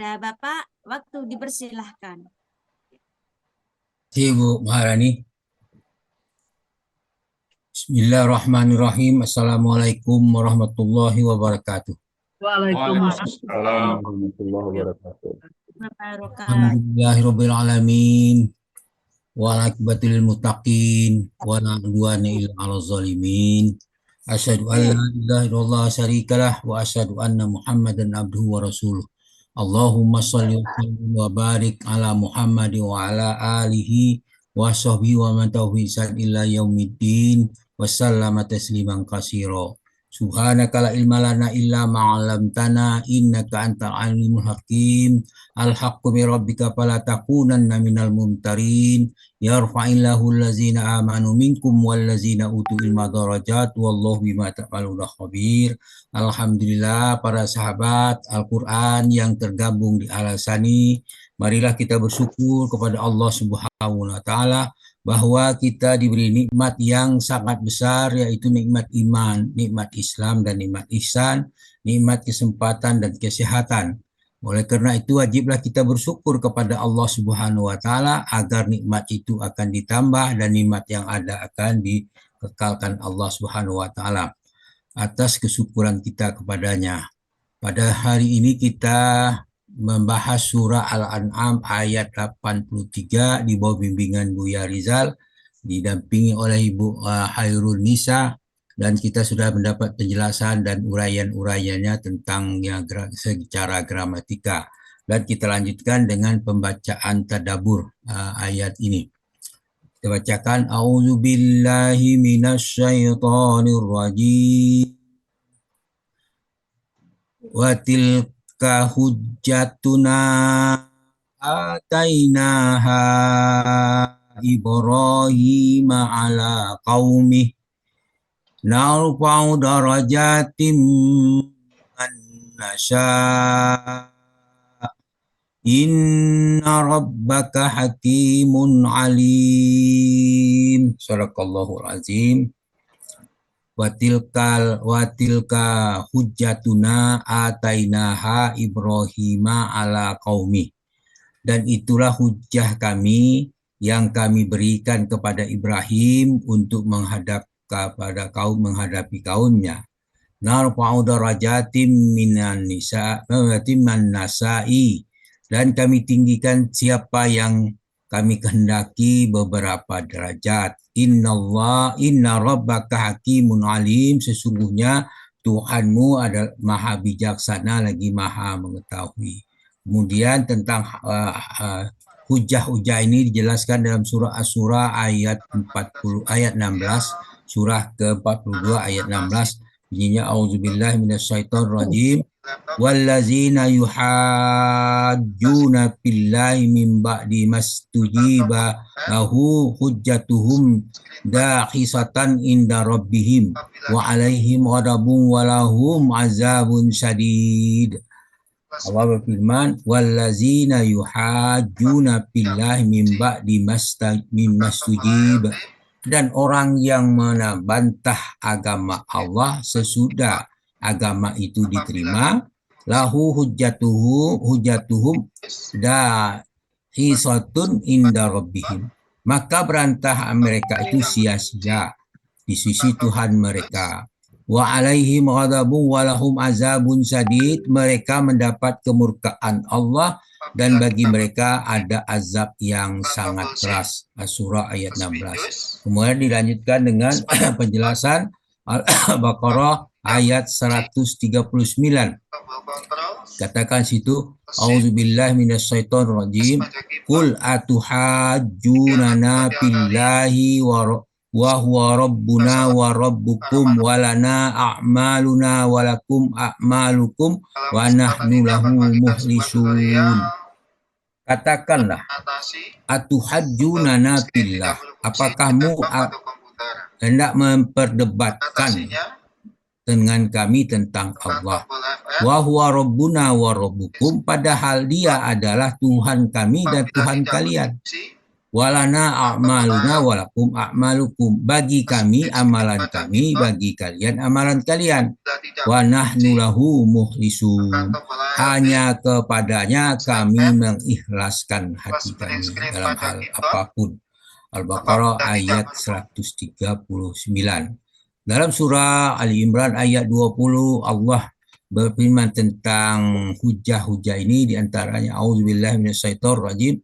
Nah, Bapak, waktu dipersilahkan. Ibu Maharani. Bismillahirrahmanirrahim. Assalamualaikum warahmatullahi wabarakatuh. Waalaikumsalam warahmatullahi wabarakatuh. Bapak. Alhamdulillahirabbil alamin. Wal aqibatul muttaqin wa la udwana illa 'alal zalimin. Asyhadu an la ilaha illallah syarikalah wa asyhadu anna Muhammadan abduhu wa rasuluh. Allahumma shalli wa sallim wa barik ala Muhammad wa ala alihi wa sahbihi wa man tabi'ahum ila yaumiddin wa sallama tasliman katsira. Subhanaka la ilma lana illa ma 'allamtana innaka antal alimul hakim. Al-haqqu min rabbika fala takunanna minal mumtarin. Yarfa'illahu allazina amanu minkum wallazina utul ilma darajat wallahu bima ta'maluna khabir. Alhamdulillah para sahabat Al-Quran yang tergabung di Al-Asani, marilah kita bersyukur kepada Allah Subhanahu wa Ta'ala bahwa kita diberi nikmat yang sangat besar, yaitu nikmat iman, nikmat Islam dan nikmat ihsan, nikmat kesempatan dan kesehatan. Oleh karena itu wajiblah kita bersyukur kepada Allah Subhanahu wa Ta'ala agar nikmat itu akan ditambah dan nikmat yang ada akan dikekalkan Allah Subhanahu wa Ta'ala atas kesyukuran kita kepadanya. Pada hari ini kita membahas surah Al-An'am ayat 83 di bawah bimbingan Buya Rizal, didampingi oleh Ibu Hairul Nisa, dan kita sudah mendapat penjelasan dan uraian-uraiannya tentang secara gramatika. Dan kita lanjutkan dengan pembacaan tadabbur ayat ini. Kita bacakan A'udzubillahi minasyaitonir rajim. Wa tilka hujjatuna atainaha Ibrahim ala qaumih narfa'u darajatim man nasha' inna rabbaka hakimun alim. Sadaqallahul azim. Watilka hujjatuna atainaha Ibrahima ala qaumi. Dan itulah hujjah kami yang kami berikan kepada Ibrahim untuk menghadapi kaumnya. Narfa'u darajatim minan nasa'i, dan kami tinggikan siapa yang kami kehendaki beberapa derajat. Inna rabbaka hakimun alim, sesungguhnya Tuhanmu adalah maha bijaksana lagi maha mengetahui. Kemudian tentang hujah-hujah ini dijelaskan dalam surah Asy-Syura ayat 16, surah ke-42 ayat 16. Bunyinya auzubillahi minasyaitonir rajim. Wallazina yuhajjuna fillahi min ba'di mastujiba lahu hujjatuhum dahisatan inda rabbihim wa alaihim ghadabun wa lahum azabun syadid. Allah berfirman, wallazina yuhajjuna fillahi min ba'di mastujiba, dan orang yang membantah agama Allah sesudah agama itu diterima, lahu hujjatuhum dahisatun inda rabbihim, maka berantah mereka itu sia-sia di sisi Tuhan mereka. Wa alaihim ghadabun wa lahum azabun syadid, mereka mendapat kemurkaan Allah dan bagi mereka ada azab yang sangat keras. Surah ayat 16. Kemudian dilanjutkan dengan penjelasan Al-Baqarah ayat 139. Katakan situ, auzubillahi minasyaitonir rajim. Qul atuhajjunana billahi wa huwa rabbuna wa rabbukum wa lana a'maluna wa lakum a'malukum wa nahnu lahu mukhlisun. Katakanlah, atuhajjunana billah, apakah kamu hendak memperdebatkan dengan kami tentang Allah. Wa huwa rabbuna wa rabbukum, padahal dia adalah Tuhan kami dan Tuhan kalian. Walana a'maluna walakum a'malukum. Bagi kami amalan kami, bagi kalian amalan kalian. Wa nahnu lahu mukhlisun. Hanya kepadanya kami mengikhlaskan hati kami dalam hal apapun. Al-Baqarah ayat 139. Dalam surah Ali Imran ayat 20 Allah berfirman tentang hujah-hujah ini, diantaranya auzubillahi minasyaitonir rajim.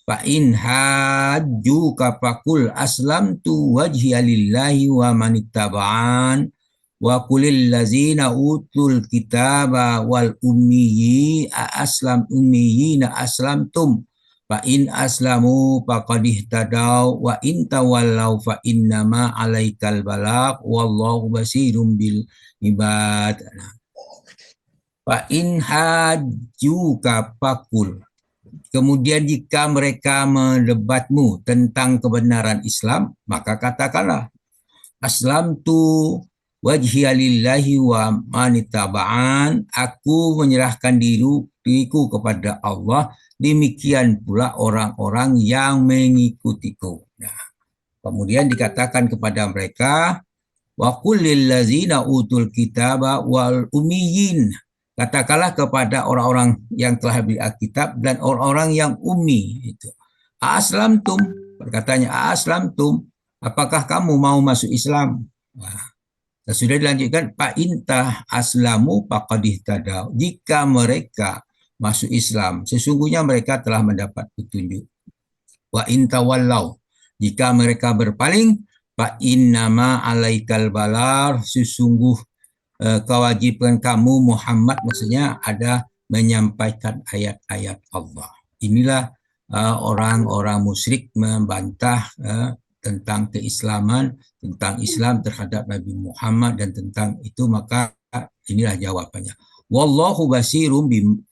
Fa in hajjuka faqul aslamtu wajhiya lillahi wa manittaba'an wa qulil ladzina utul kitaba wal ummiyina aslamtum fa in aslamu faqad ihtadaw wa in tawallaw fa innama 'alaikal balagh wallahu basirum bil ibad. Fa in hajjuka faqul. Kemudian jika mereka mendebatmu tentang kebenaran Islam, maka katakanlah, aslamtu wajhiya lillahi wa manittaba'an, aku menyerahkan diriku kepada Allah, demikian pula orang-orang yang mengikutiku. Nah, kemudian dikatakan kepada mereka, wa qul lil ladzina utul kitaba wal ummiyin. Katakanlah kepada orang-orang yang telah beri Alkitab dan orang-orang yang ummi itu. Aslamtum, perkataannya aslamtum, apakah kamu mau masuk Islam? Nah, sudah dilanjutkan, fa intah aslamu faqad ihtadaw. Jika mereka masuk Islam, sesungguhnya mereka telah mendapat petunjuk. Wa in tawallaw, jika mereka berpaling, fa innama alaikal balar, sesungguh kewajiban kamu Muhammad, maksudnya ada menyampaikan ayat-ayat Allah. Inilah orang-orang musyrik membantah tentang keislaman, tentang Islam terhadap Nabi Muhammad dan tentang itu, maka inilah jawabannya. Wallahu basirum bil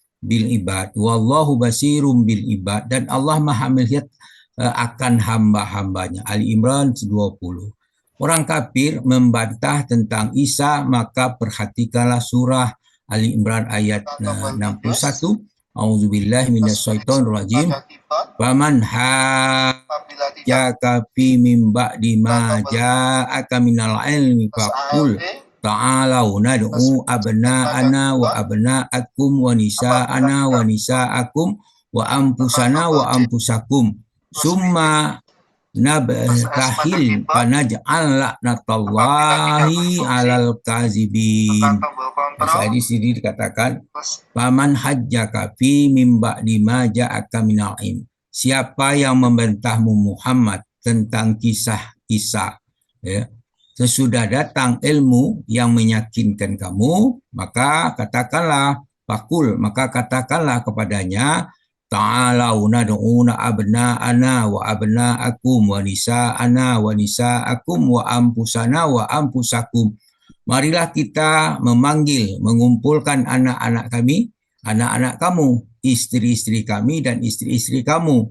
ibad. Wallahu basirum bil ibad, dan Allah Maha melihat akan hamba-hambanya. Ali Imran 20. Orang kafir membantah tentang Isa, maka perhatikanlah surah Ali Imran ayat 61. A'udzubillahi minasyaitonir rajim. Faman hajjaka fi min ba'di ma ja'aka minal ilmi faqul ta'alau nad'u abna'ana wa abna'akum wa nisa'ana wa nisa'akum wa anfusana wa anfusakum summa nabtahil panaj'al laknatallahi alal kazibin. Di sini dikatakan paman hajjaka fi min ba'di ma ja'aka minal ilm. Siapa yang membantahmu Muhammad tentang kisah Isa, ya, sesudah datang ilmu yang meyakinkan kamu, maka katakanlah fakul, maka katakanlah kepadanya, ta'alau nad'una abna'ana wa abna'akum wa nisa'ana wa nisa'akum wa ampusana wa ampusakum. Marilah kita memanggil, mengumpulkan anak-anak kami, anak-anak kamu, istri-istri kami dan istri-istri kamu,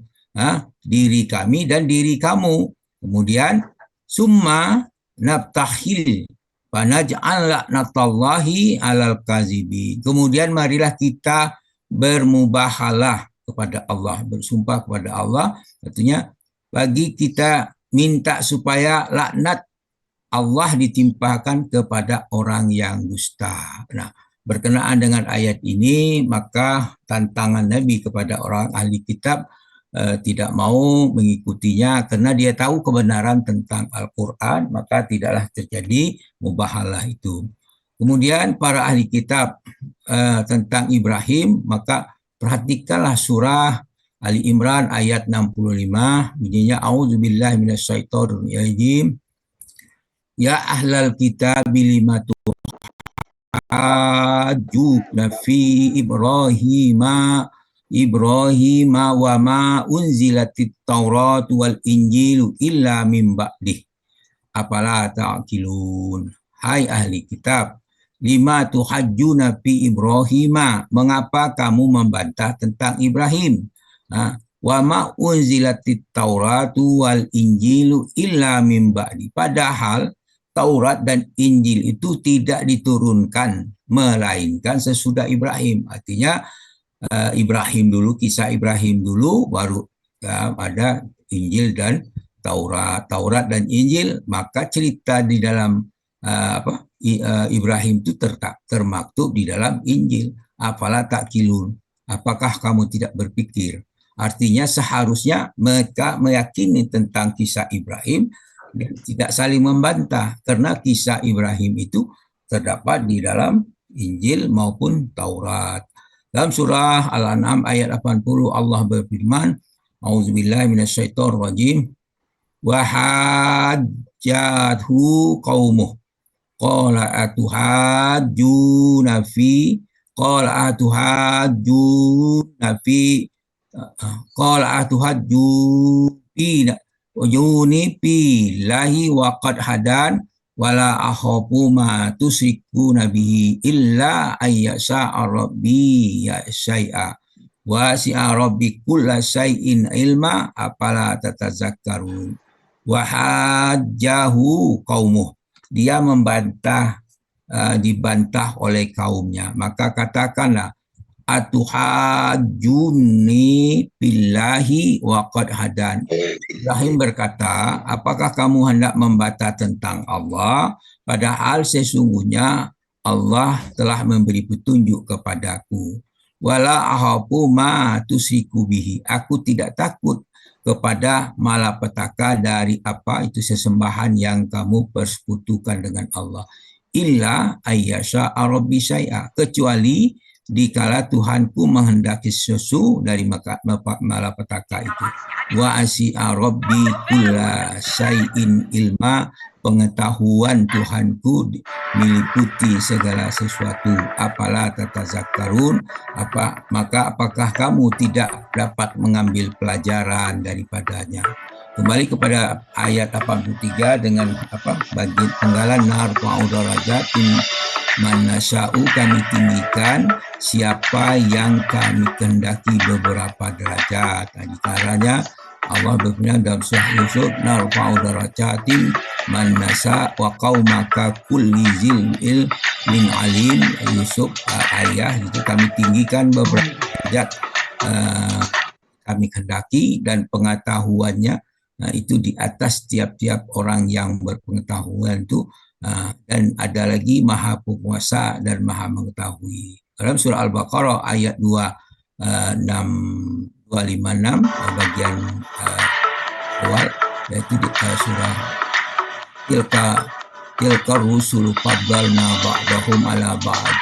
diri kami dan diri kamu. Kemudian summa nabtahil panaj'al laknatallahi alal kazibi. Kemudian marilah kita bermubahalah kepada Allah, bersumpah kepada Allah, artinya bagi kita minta supaya laknat Allah ditimpakan kepada orang yang dusta. Nah, berkenaan dengan ayat ini, maka tantangan Nabi kepada orang ahli kitab tidak mau mengikutinya karena dia tahu kebenaran tentang Al-Quran, maka tidaklah terjadi mubahalah itu. Kemudian para ahli kitab tentang Ibrahim, maka perhatikanlah surah Ali Imran ayat 65, bunyinya auzubillahi minasyaitonir rajim. Ya ahlal kitab lima tuhajjuna fi Ibrahima wa ma unzilatit Taurat wal Injilu illa min ba'dih. Apala ta'qilun. Hai ahli kitab, lima tuhajjuna fi Ibrahima, mengapa kamu membantah tentang Ibrahim? Wa ma unzilatit Tauratu wal Injilu illa min ba'di. Padahal Taurat dan Injil itu tidak diturunkan melainkan sesudah Ibrahim. Artinya Ibrahim dulu, kisah Ibrahim dulu, baru ada Injil dan Taurat dan Injil, maka cerita di dalam Ibrahim itu termaktub di dalam Injil. Afala ta'qilun, apakah kamu tidak berpikir? Artinya seharusnya mereka meyakini tentang kisah Ibrahim dan tidak saling membantah, karena kisah Ibrahim itu terdapat di dalam Injil maupun Taurat. Dalam surah Al-An'am ayat 80 Allah berfirman, A'udzubillahi minasyaitonirrajim, wa hajjathu qaumuh qala atuhajjuna fi qala atuhajjuni billahi wa qad hadan wala akhafu ma tusyrikuna bihi illa ayyasha rabbi ya syai'a wasi'a rabbi kulla syai'in ilma apala tatazakkarun. Wahajjahu qaumuh, dia dibantah oleh kaumnya, maka katakanlah atuhajjuni billahi wa qad hadan. Ibrahim berkata, apakah kamu hendak membantah tentang Allah, padahal sesungguhnya Allah telah memberi petunjuk kepadaku. Wala ahapu ma tusyriku bihi, aku tidak takut kepada malapetaka dari apa itu sesembahan yang kamu persekutukan dengan Allah. Illa ayyasha rabbi syai'a, kecuali dikala Tuhanku menghendaki sesuatu dari malapetaka itu. Wa asi'a rabbi kulla syai'in ilma, pengetahuan Tuhanku meliputi segala sesuatu. Apalah tatazakkarun, maka apakah kamu tidak dapat mengambil pelajaran daripadanya? Kembali kepada ayat 83 dengan bagi penggalan narfa'u darajatin man nasya'u, kami tinggikan siapa yang kami kehendaki beberapa derajat. Di caranya Allah berfirman dalam surah Yusuf, narfa'u darajatin man nasya' wa qaumaka kulli zil min alim. Yusuf ayah itu kami tinggikan beberapa derajat kami kehendaki, dan pengetahuannya itu di atas tiap-tiap orang yang berpengetahuan itu, dan ada lagi maha penguasa dan maha mengetahui. Dalam surah Al-Baqarah ayat 256 bagian awal, yaitu di surah tilka rusulu faddalna ba'dahum ala ba'd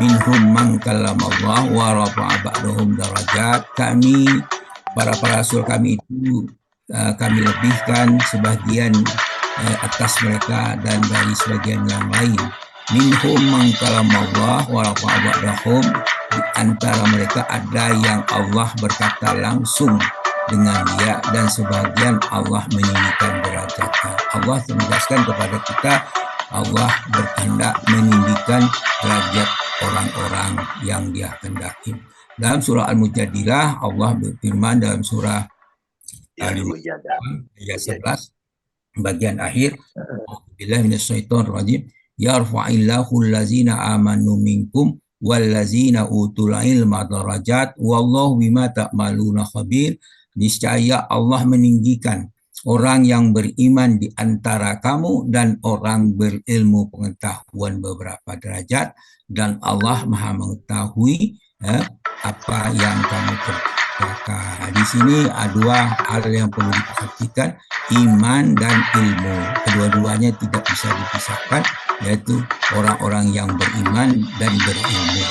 minhum man kallamallah wa rafa'a ba'dahum darajat. Kami para rasul kami itu kami lebihkan sebagian atas mereka dan dari sebagian yang lain. Minhum man kallamallah wa rafa'a ba'dahum, di antara mereka ada yang Allah berkata langsung dengan dia, dan sebagian Allah meninggikan derajatnya. Allah menegaskan kepada kita, Allah berkehendak meninggikan derajat orang-orang yang dia kehendaki. Dalam surah Al-Mujadilah Allah berfirman dalam surah Al-Mujadilah ayat 11 bagian akhir, Billahi minasyaitonir rajim, yarfa'illahu allazina amanu minkum wallazina utul ilma darajat wallahu bima ta'maluna khabir. Niscaya Allah meninggikan orang yang beriman di antara kamu dan orang berilmu pengetahuan beberapa derajat, dan Allah Maha mengetahui apa yang kamu kerjakan. Di sini ada dua hal yang perlu diperhatikan, iman dan ilmu. Kedua-duanya tidak bisa dipisahkan, yaitu orang-orang yang beriman dan berilmu,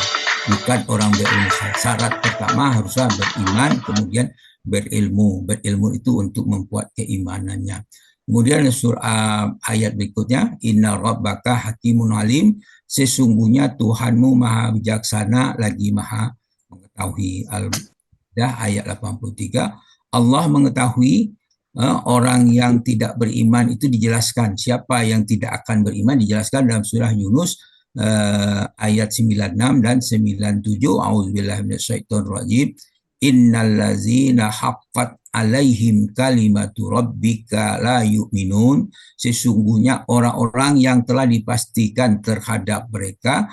bukan orang berilmu. Syarat pertama haruslah beriman, kemudian berilmu. Berilmu itu untuk membuat keimanannya. Kemudian surah ayat berikutnya, inna rabbaka hakimun alim, sesungguhnya Tuhanmu maha bijaksana lagi maha mengetahui. Al-Maidah ayat 83, Allah mengetahui orang yang tidak beriman itu dijelaskan. Siapa yang tidak akan beriman dijelaskan dalam surah Yunus ayat 96 dan 97. A'udzubillahi minasyaitonir rajim. Innallazina haqqat alaihim kalimatu rabbika la yu'minun, sesungguhnya orang-orang yang telah dipastikan terhadap mereka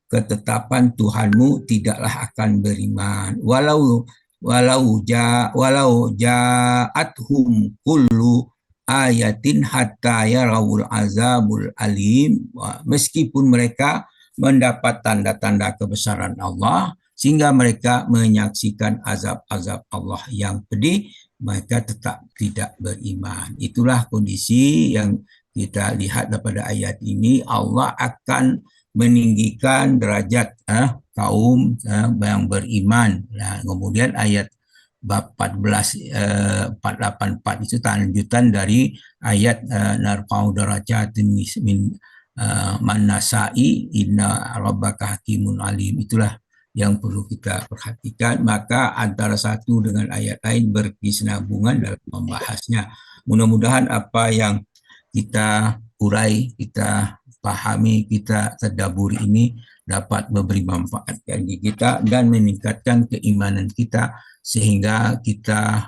ketetapan Tuhanmu tidaklah akan beriman. Walau walau ja'athum kullu ayatin hatta yarawul azabul alim. Meskipun mereka mendapat tanda-tanda kebesaran Allah sehingga mereka menyaksikan azab-azab Allah yang pedih, mereka tetap tidak beriman. Itulah kondisi yang kita lihat daripada ayat ini. Allah akan meninggikan derajat kaum yang beriman. Nah, kemudian ayat 484 itu lanjutan dari ayat narfa'u darajatin min man nasa'i inna rabbaka hakimun alim. Itulah yang perlu kita perhatikan. Maka antara satu dengan ayat lain berkesinambungan dalam membahasnya. Mudah-mudahan apa yang kita urai, kita pahami, kita tadabburi ini dapat memberi manfaat bagi kita dan meningkatkan keimanan kita sehingga kita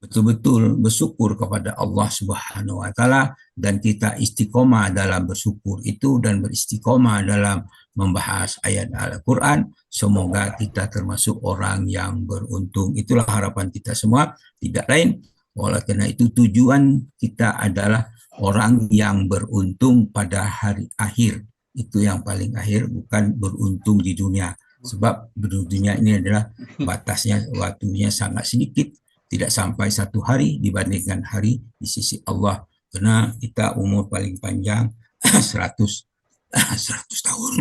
betul-betul bersyukur kepada Allah Subhanahu wa taala dan kita istiqomah dalam bersyukur itu dan beristiqomah dalam membahas ayat Al-Qur'an. Semoga kita termasuk orang yang beruntung. Itulah harapan kita semua, tidak lain. Oleh karena itu tujuan kita adalah orang yang beruntung pada hari akhir. Itu yang paling akhir, bukan beruntung di dunia. Sebab dunia ini adalah batasnya, waktunya sangat sedikit, tidak sampai 1 hari dibandingkan hari di sisi Allah. Karena kita umur paling panjang 100 tahun.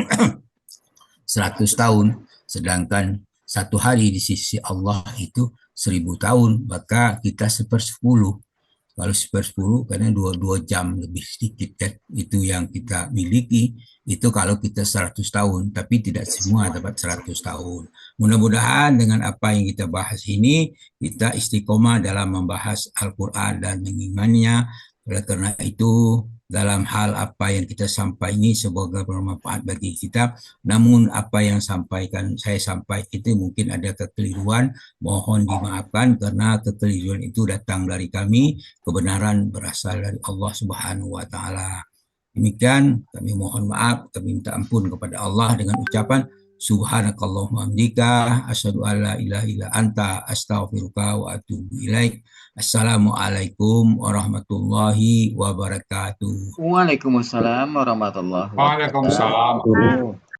100 tahun, sedangkan 1 hari di sisi Allah itu 1000 tahun, maka kita 1/10. Kalau 1/10 karena 2 jam lebih sedikit kan, itu yang kita miliki. Itu kalau kita 100 tahun, tapi tidak semua dapat 100 tahun. Mudah-mudahan dengan apa yang kita bahas ini, kita istiqomah dalam membahas Al-Quran dan mengimaninya. Oleh karena itu, dalam hal apa yang kita sampaikan ini semoga bermanfaat bagi kita. Namun apa yang saya sampaikan itu mungkin ada kekeliruan, mohon dimaafkan karena kekeliruan itu datang dari kami, kebenaran berasal dari Allah Subhanahu wa taala. Demikian kami mohon maaf, kami minta ampun kepada Allah dengan ucapan subhanakallahumma hamdika asyhadu an la ilaha illa anta astaghfiruka wa atubu ilaik. Assalamualaikum warahmatullahi wabarakatuh. Waalaikumsalam warahmatullahi wabarakatuh. Waalaikumsalam.